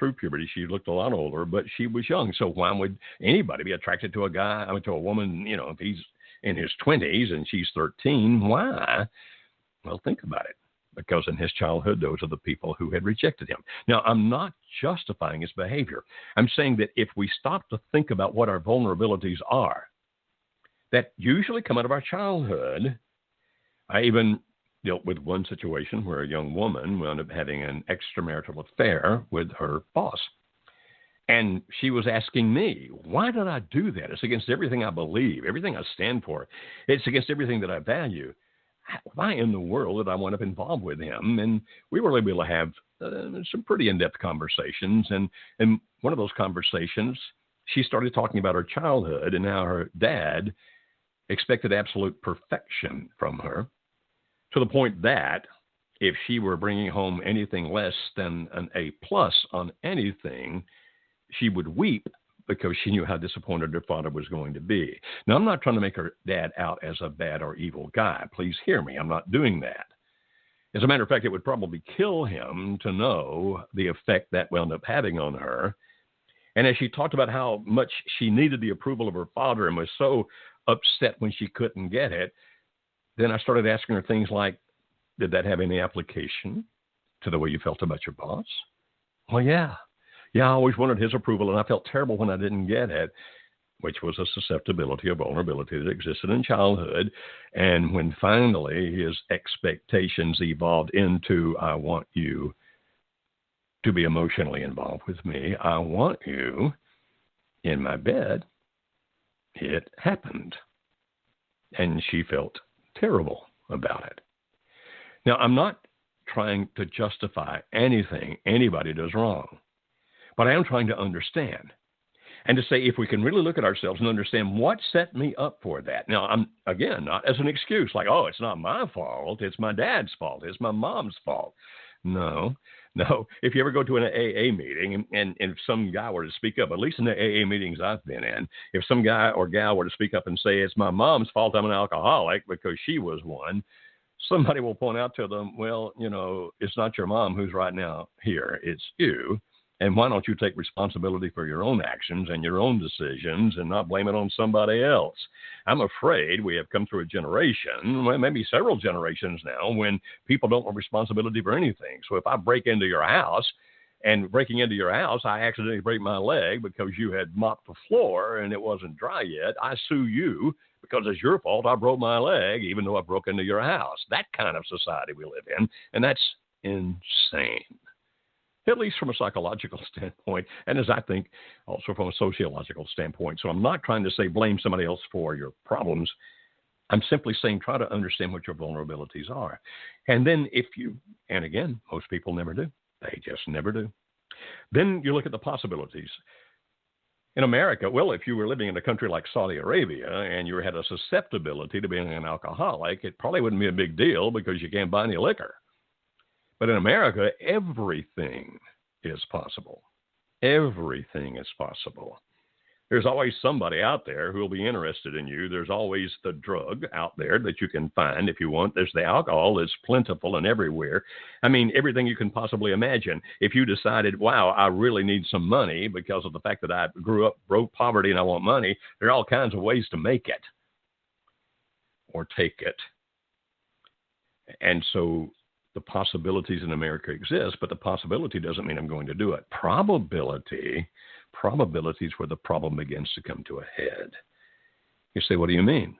through puberty. She looked a lot older, but she was young. So why would anybody be attracted to a guy, to a woman, if he's in his 20s and she's 13? Why? Well, think about it. Because in his childhood, those are the people who had rejected him. Now, I'm not justifying his behavior. I'm saying that if we stop to think about what our vulnerabilities are, that usually come out of our childhood. I even dealt with one situation where a young woman wound up having an extramarital affair with her boss. And she was asking me, why did I do that? It's against everything I believe, everything I stand for. It's against everything that I value. Why in the world did I wind up involved with him? And we were able to have some pretty in-depth conversations. And one of those conversations, she started talking about her childhood and how her dad expected absolute perfection from her, to the point that if she were bringing home anything less than an A+ on anything, she would weep because she knew how disappointed her father was going to be. Now, I'm not trying to make her dad out as a bad or evil guy. Please hear me. I'm not doing that. As a matter of fact, it would probably kill him to know the effect that wound up having on her. And as she talked about how much she needed the approval of her father and was so upset when she couldn't get it, then I started asking her things like, did that have any application to the way you felt about your boss? Well, yeah. Yeah, I always wanted his approval, and I felt terrible when I didn't get it, which was a susceptibility, a vulnerability that existed in childhood. And when finally his expectations evolved into, I want you to be emotionally involved with me, I want you in my bed, it happened. And she felt terrible about it. Now, I'm not trying to justify anything anybody does wrong. But I am trying to understand and to say if we can really look at ourselves and understand what set me up for that. Now, I'm, again, not as an excuse like, oh, it's not my fault. It's my dad's fault. It's my mom's fault. No. If you ever go to an AA meeting and if some guy were to speak up, at least in the AA meetings I've been in, if some guy or gal were to speak up and say, it's my mom's fault I'm an alcoholic because she was one, somebody will point out to them, well, it's not your mom who's right now here. It's you. And why don't you take responsibility for your own actions and your own decisions and not blame it on somebody else? I'm afraid we have come through a generation, well, maybe several generations now, when people don't want responsibility for anything. So if I break into your house, and breaking into your house, I accidentally break my leg because you had mopped the floor and it wasn't dry yet, I sue you because it's your fault I broke my leg, even though I broke into your house. That kind of society we live in, and that's insane. At least from a psychological standpoint, and as I think also from a sociological standpoint. So I'm not trying to say blame somebody else for your problems. I'm simply saying try to understand what your vulnerabilities are. And then and again, most people never do. They just never do. Then you look at the possibilities. In America, well, if you were living in a country like Saudi Arabia and you had a susceptibility to being an alcoholic, it probably wouldn't be a big deal because you can't buy any liquor. But in America, everything is possible. Everything is possible. There's always somebody out there who will be interested in you. There's always the drug out there that you can find if you want. There's the alcohol that's plentiful and everywhere. I mean, everything you can possibly imagine. If you decided, wow, I really need some money because of the fact that I grew up broke poverty and I want money, there are all kinds of ways to make it or take it. And so the possibilities in America exist, but the possibility doesn't mean I'm going to do it. Probability is where the problem begins to come to a head. You say, what do you mean?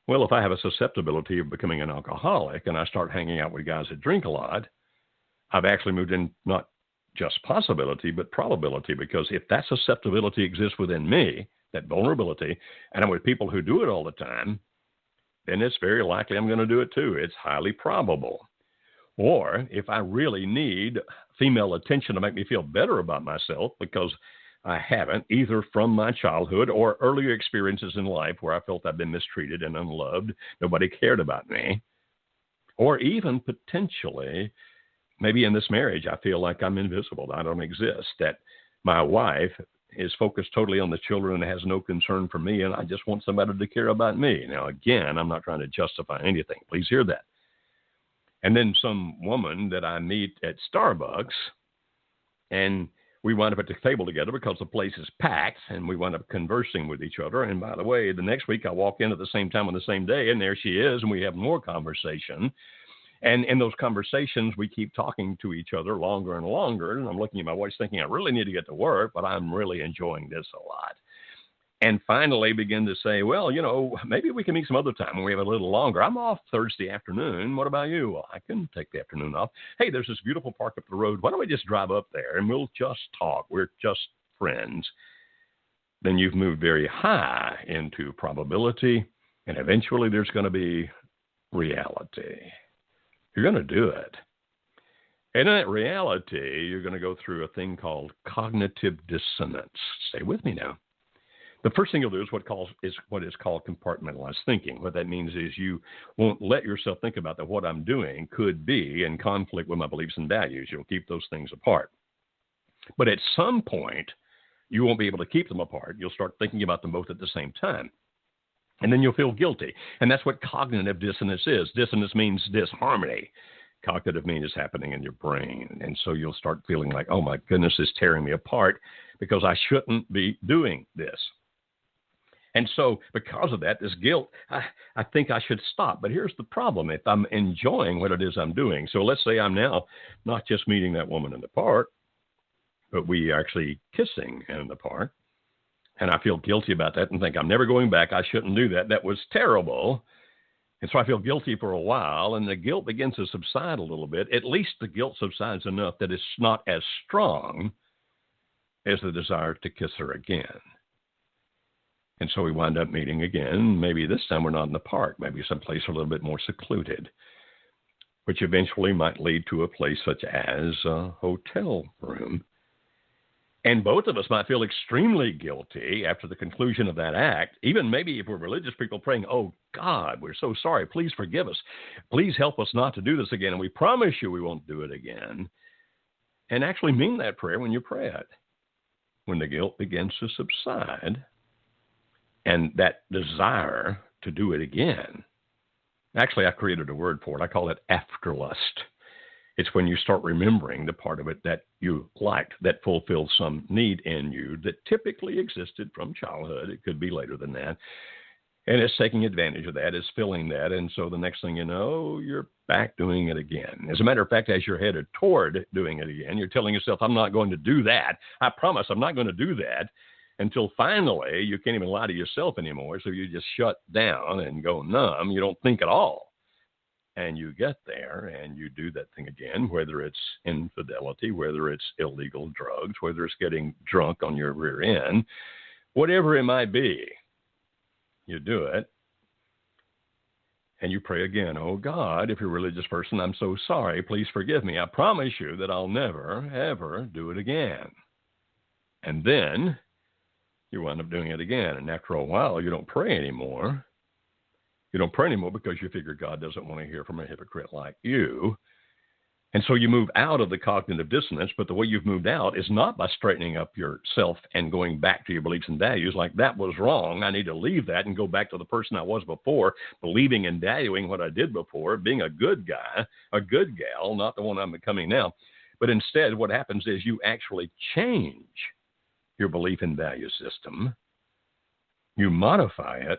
Well, if I have a susceptibility of becoming an alcoholic and I start hanging out with guys that drink a lot, I've actually moved in not just possibility, but probability, because if that susceptibility exists within me, that vulnerability, and I'm with people who do it all the time, then it's very likely I'm going to do it too. It's highly probable. Or if I really need female attention to make me feel better about myself because I haven't, either from my childhood or earlier experiences in life where I felt I've been mistreated and unloved, nobody cared about me, or even potentially, maybe in this marriage, I feel like I'm invisible, I don't exist, that my wife is focused totally on the children and has no concern for me, and I just want somebody to care about me. Now, again, I'm not trying to justify anything. Please hear that. And then some woman that I meet at Starbucks, and we wind up at the table together because the place is packed, and we wind up conversing with each other. And by the way, the next week I walk in at the same time on the same day, and there she is, and we have more conversation. And in those conversations, we keep talking to each other longer and longer. And I'm looking at my watch thinking, I really need to get to work, but I'm really enjoying this a lot. And finally begin to say, well, maybe we can meet some other time when we have a little longer. I'm off Thursday afternoon. What about you? Well, I can take the afternoon off. Hey, there's this beautiful park up the road. Why don't we just drive up there and we'll just talk? We're just friends. Then you've moved very high into probability, and eventually there's going to be reality. You're going to do it. And in that reality, you're going to go through a thing called cognitive dissonance. Stay with me now. The first thing you'll do is what is called compartmentalized thinking. What that means is you won't let yourself think about that what I'm doing could be in conflict with my beliefs and values. You'll keep those things apart. But at some point, you won't be able to keep them apart. You'll start thinking about them both at the same time. And then you'll feel guilty. And that's what cognitive dissonance is. Dissonance means disharmony. Cognitive means it's happening in your brain. And so you'll start feeling like, oh my goodness, it's tearing me apart because I shouldn't be doing this. And so because of that, this guilt, I think I should stop. But here's the problem. If I'm enjoying what it is I'm doing, so let's say I'm now not just meeting that woman in the park, but we are actually kissing in the park, and I feel guilty about that and think I'm never going back. I shouldn't do that. That was terrible. And so I feel guilty for a while, and the guilt begins to subside a little bit. At least the guilt subsides enough that it's not as strong as the desire to kiss her again. And so we wind up meeting again. Maybe this time we're not in the park, maybe someplace a little bit more secluded, which eventually might lead to a place such as a hotel room. And both of us might feel extremely guilty after the conclusion of that act, even maybe if we're religious people praying, oh, God, we're so sorry. Please forgive us. Please help us not to do this again. And we promise you we won't do it again. And actually mean that prayer when you pray it. When the guilt begins to subside, and that desire to do it again. Actually, I created a word for it. I call it afterlust. It's when you start remembering the part of it that you liked, that fulfilled some need in you that typically existed from childhood. It could be later than that. And it's taking advantage of that, it's filling that. And so the next thing you know, you're back doing it again. As a matter of fact, as you're headed toward doing it again, you're telling yourself, I'm not going to do that. I promise I'm not going to do that. Until finally, you can't even lie to yourself anymore. So you just shut down and go numb. You don't think at all. And you get there and you do that thing again, whether it's infidelity, whether it's illegal drugs, whether it's getting drunk on your rear end, whatever it might be, you do it. And you pray again, oh God, if you're a religious person, I'm so sorry. Please forgive me. I promise you that I'll never, ever do it again. And then you wind up doing it again. And after a while, you don't pray anymore. You don't pray anymore because you figure God doesn't want to hear from a hypocrite like you. And so you move out of the cognitive dissonance, but the way you've moved out is not by straightening up yourself and going back to your beliefs and values like that was wrong. I need to leave that and go back to the person I was before, believing and valuing what I did before, being a good guy, a good gal, not the one I'm becoming now. But instead, what happens is you actually change your belief and value system. You modify it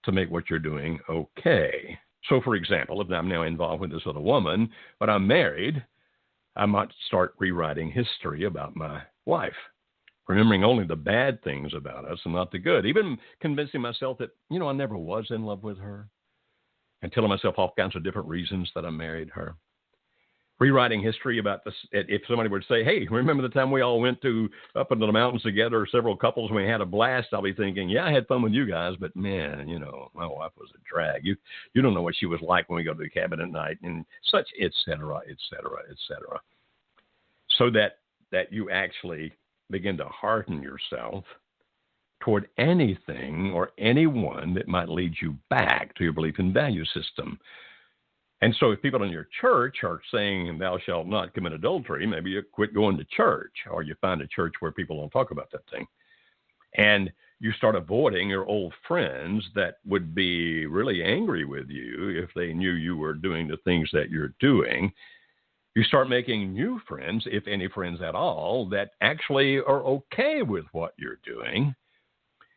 to make what you're doing okay. So, for example, if I'm now involved with this other woman, but I'm married, I might start rewriting history about my wife, remembering only the bad things about us and not the good, even convincing myself that, I never was in love with her, and telling myself all kinds of different reasons that I married her. Rewriting history about this. If somebody were to say, hey, remember the time we all went up into the mountains together, several couples, and we had a blast, I'll be thinking, yeah, I had fun with you guys, but man, my wife was a drag. You don't know what she was like when we go to the cabin at night, and such, et cetera, et cetera, et cetera. So that you actually begin to harden yourself toward anything or anyone that might lead you back to your belief and value system. And so if people in your church are saying, thou shalt not commit adultery, maybe you quit going to church, or you find a church where people don't talk about that thing. And you start avoiding your old friends that would be really angry with you if they knew you were doing the things that you're doing. You start making new friends, if any friends at all, that actually are okay with what you're doing.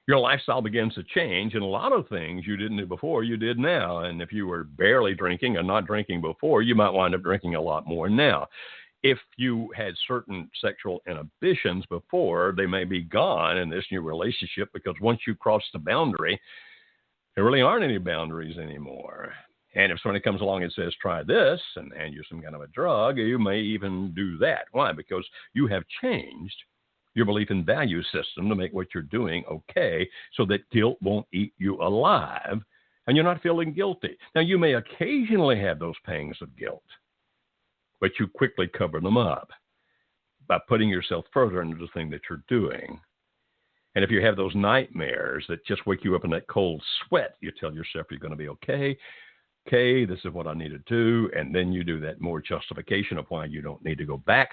Your lifestyle begins to change, and a lot of things you didn't do before, you did now. And if you were barely drinking or not drinking before, you might wind up drinking a lot more now. If you had certain sexual inhibitions before, they may be gone in this new relationship, because once you cross the boundary, there really aren't any boundaries anymore. And if somebody comes along and says, try this, and hand you some kind of a drug, you may even do that. Why? Because you have changed your belief and value system to make what you're doing okay, so that guilt won't eat you alive and you're not feeling guilty. Now, you may occasionally have those pangs of guilt, but you quickly cover them up by putting yourself further into the thing that you're doing. And if you have those nightmares that just wake you up in that cold sweat, you tell yourself you're going to be okay. Okay, this is what I need to do. And then you do that more justification of why you don't need to go back.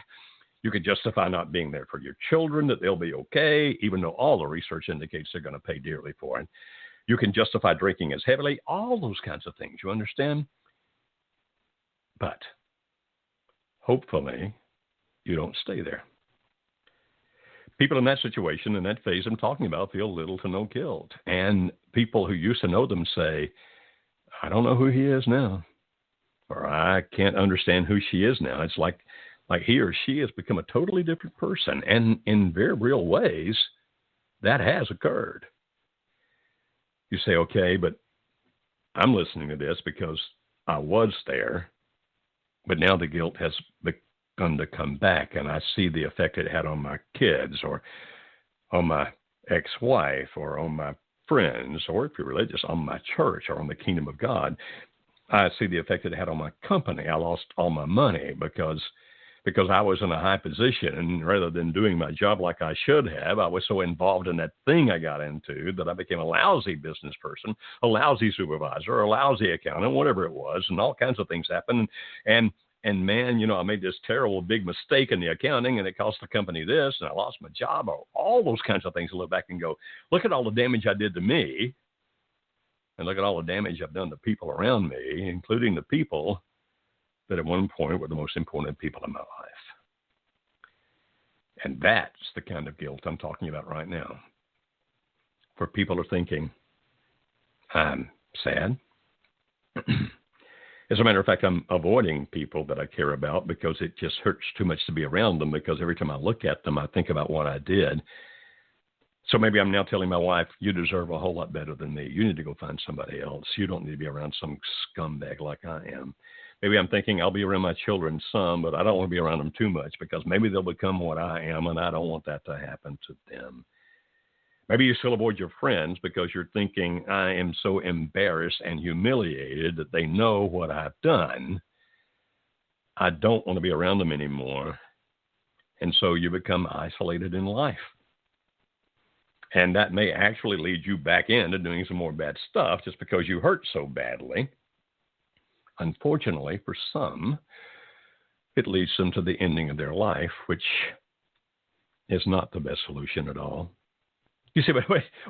You can justify not being there for your children, that they'll be okay, even though all the research indicates they're going to pay dearly for it. You can justify drinking as heavily, all those kinds of things, you understand? But hopefully you don't stay there. People in that situation, in that phase I'm talking about, feel little to no guilt. And people who used to know them say, I don't know who he is now, or I can't understand who she is now. It's like he or she has become a totally different person. And in very real ways, that has occurred. You say, okay, but I'm listening to this because I was there, but now the guilt has begun to come back, and I see the effect it had on my kids, or on my ex-wife, or on my friends, or if you're religious, on my church, or on the kingdom of God. I see the effect it had on my company. I lost all my money because I was in a high position, and rather than doing my job like I should have, I was so involved in that thing I got into that I became a lousy business person, a lousy supervisor, a lousy accountant, whatever it was, and all kinds of things happened. And man, I made this terrible big mistake in the accounting, and it cost the company this, and I lost my job, or all those kinds of things. I look back and go, look at all the damage I did to me, and look at all the damage I've done to people around me, including the people that at one point were the most important people in my life. And that's the kind of guilt I'm talking about right now. Where people are thinking, I'm sad. As a matter of fact, I'm avoiding people that I care about because it just hurts too much to be around them, because every time I look at them, I think about what I did. So maybe I'm now telling my wife, you deserve a whole lot better than me. You need to go find somebody else. You don't need to be around some scumbag like I am. Maybe I'm thinking I'll be around my children some, but I don't want to be around them too much, because maybe they'll become what I am, and I don't want that to happen to them. Maybe you still avoid your friends because you're thinking, I am so embarrassed and humiliated that they know what I've done. I don't want to be around them anymore. And so you become isolated in life. And that may actually lead you back into doing some more bad stuff just because you hurt so badly. Unfortunately, for some, it leads them to the ending of their life, which is not the best solution at all. You say,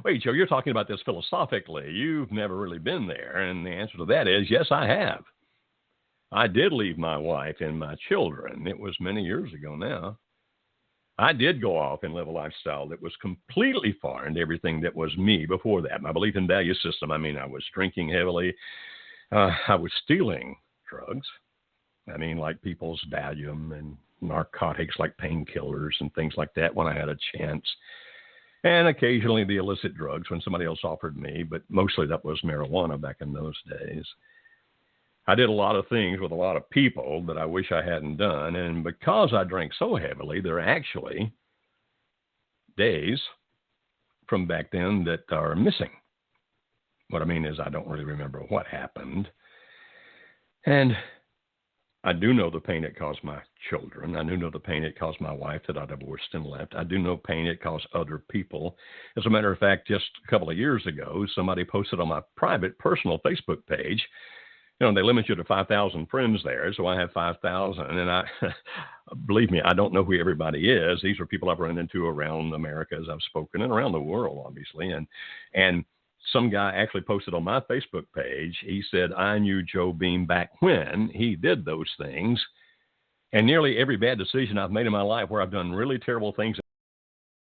wait, Joe, you're talking about this philosophically. You've never really been there. And the answer to that is, yes, I have. I did leave my wife and my children. It was many years ago now. I did go off and live a lifestyle that was completely foreign to everything that was me before that. My belief and value system. I mean, I was drinking heavily. I was stealing drugs. I mean, like people's Valium and narcotics like painkillers and things like that when I had a chance. And occasionally the illicit drugs when somebody else offered me, but mostly that was marijuana back in those days. I did a lot of things with a lot of people that I wish I hadn't done. And because I drank so heavily, there are actually days from back then that are missing. What I mean is I don't really remember what happened. And I do know the pain it caused my children. I do know the pain it caused my wife that I divorced and left. I do know pain it caused other people. As a matter of fact, just a couple of years ago, somebody posted on my private personal Facebook page. They limit you to 5,000 friends there, so I have 5,000. And I, believe me, I don't know who everybody is. These are people I've run into around America as I've spoken, and around the world, obviously. And some guy actually posted on my Facebook page, he said, I knew Joe Beam back when he did those things. And nearly every bad decision I've made in my life where I've done really terrible things